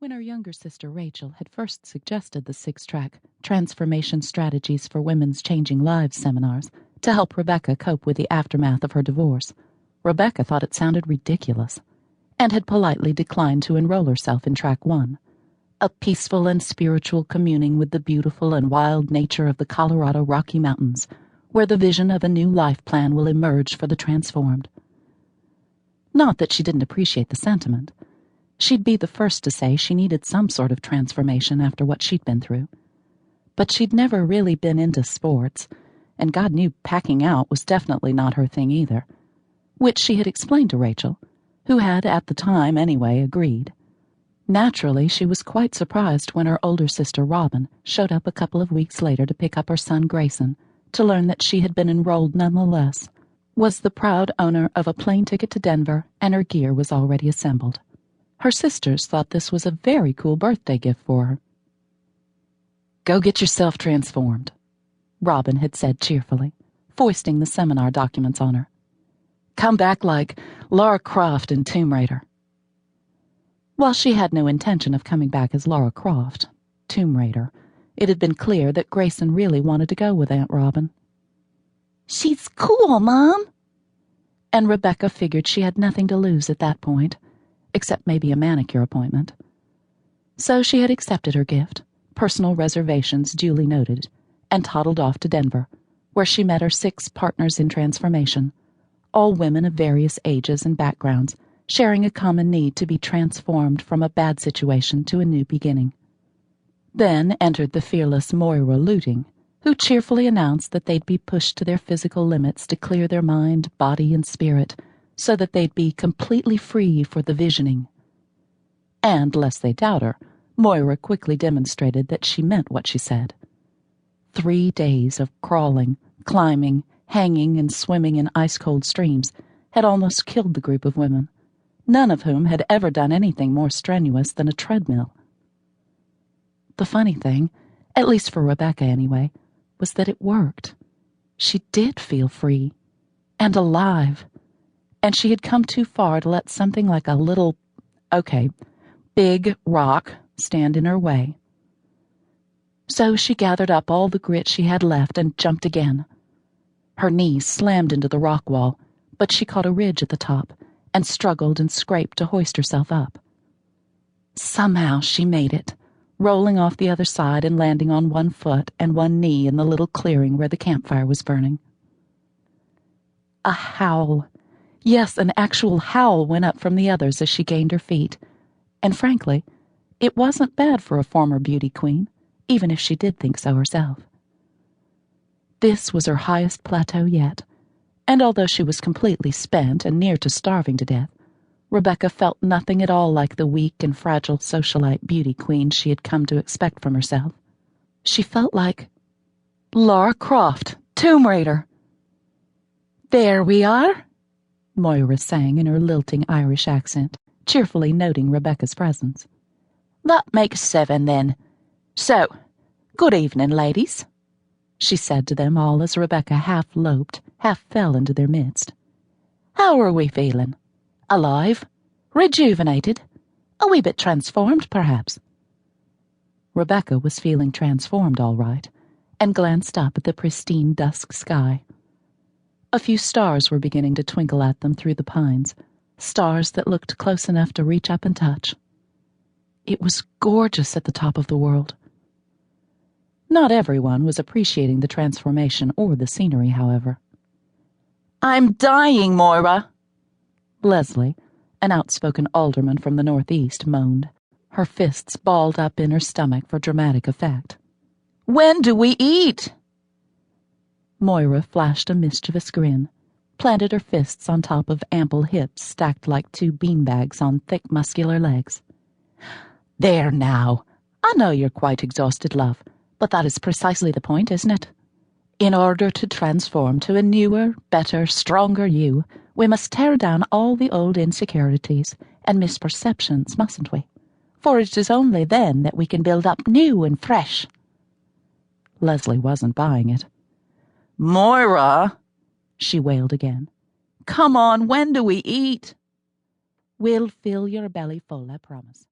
When her younger sister Rachel had first suggested the 6-track Transformation Strategies for Women's Changing Lives seminars to help Rebecca cope with the aftermath of her divorce, Rebecca thought it sounded ridiculous and had politely declined to enroll herself in Track 1, a peaceful and spiritual communing with the beautiful and wild nature of the Colorado Rocky Mountains, where the vision of a new life plan will emerge for the transformed. Not that she didn't appreciate the sentiment. She'd be the first to say she needed some sort of transformation after what she'd been through. But she'd never really been into sports, and God knew packing out was definitely not her thing either, which she had explained to Rachel, who had, at the time anyway, agreed. Naturally, she was quite surprised when her older sister Robin showed up a couple of weeks later to pick up her son Grayson, to learn that she had been enrolled nonetheless, was the proud owner of a plane ticket to Denver, and her gear was already assembled. Her sisters thought this was a very cool birthday gift for her. "Go get yourself transformed," Robin had said cheerfully, foisting the seminar documents on her. "Come back like Lara Croft in Tomb Raider." While she had no intention of coming back as Lara Croft, Tomb Raider, it had been clear that Grayson really wanted to go with Aunt Robin. "She's cool, Mom!" And Rebecca figured she had nothing to lose at that point, except maybe a manicure appointment. So she had accepted her gift, personal reservations duly noted, and toddled off to Denver, where she met her 6 partners in transformation, all women of various ages and backgrounds, sharing a common need to be transformed from a bad situation to a new beginning. Then entered the fearless Moira Looting, who cheerfully announced that they'd be pushed to their physical limits to clear their mind, body, and spirit, so that they'd be completely free for the visioning. And, lest they doubt her, Moira quickly demonstrated that she meant what she said. 3 days of crawling, climbing, hanging, and swimming in ice-cold streams had almost killed the group of women, none of whom had ever done anything more strenuous than a treadmill. The funny thing, at least for Rebecca anyway, was that it worked. She did feel free and alive, and she had come too far to let something like a little, big rock stand in her way. So she gathered up all the grit she had left and jumped again. Her knees slammed into the rock wall, but she caught a ridge at the top and struggled and scraped to hoist herself up. Somehow she made it, rolling off the other side and landing on one foot and one knee in the little clearing where the campfire was burning. A howl. Yes, an actual howl went up from the others as she gained her feet, and frankly, it wasn't bad for a former beauty queen, even if she did think so herself. This was her highest plateau yet, and although she was completely spent and near to starving to death, Rebecca felt nothing at all like the weak and fragile socialite beauty queen she had come to expect from herself. She felt like Lara Croft, Tomb Raider. "There we are," Moira sang in her lilting Irish accent, cheerfully noting Rebecca's presence. "That makes 7, then. So, good evening, ladies," she said to them all as Rebecca half loped, half fell into their midst. "How are we feeling? Alive? Rejuvenated? A wee bit transformed, perhaps?" Rebecca was feeling transformed all right, and glanced up at the pristine dusk sky. A few stars were beginning to twinkle at them through the pines, stars that looked close enough to reach up and touch. It was gorgeous at the top of the world. Not everyone was appreciating the transformation or the scenery, however. "I'm dying, Moira," Leslie, an outspoken alderman from the northeast, moaned, her fists balled up in her stomach for dramatic effect. "When do we eat?" Moira flashed a mischievous grin, planted her fists on top of ample hips stacked like 2 beanbags on thick muscular legs. "There now, I know you're quite exhausted, love, but that is precisely the point, isn't it? In order to transform to a newer, better, stronger you, we must tear down all the old insecurities and misperceptions, mustn't we? For it is only then that we can build up new and fresh." Leslie wasn't buying it. "Moira," she wailed again. "Come on, when do we eat?" "We'll fill your belly full, I promise."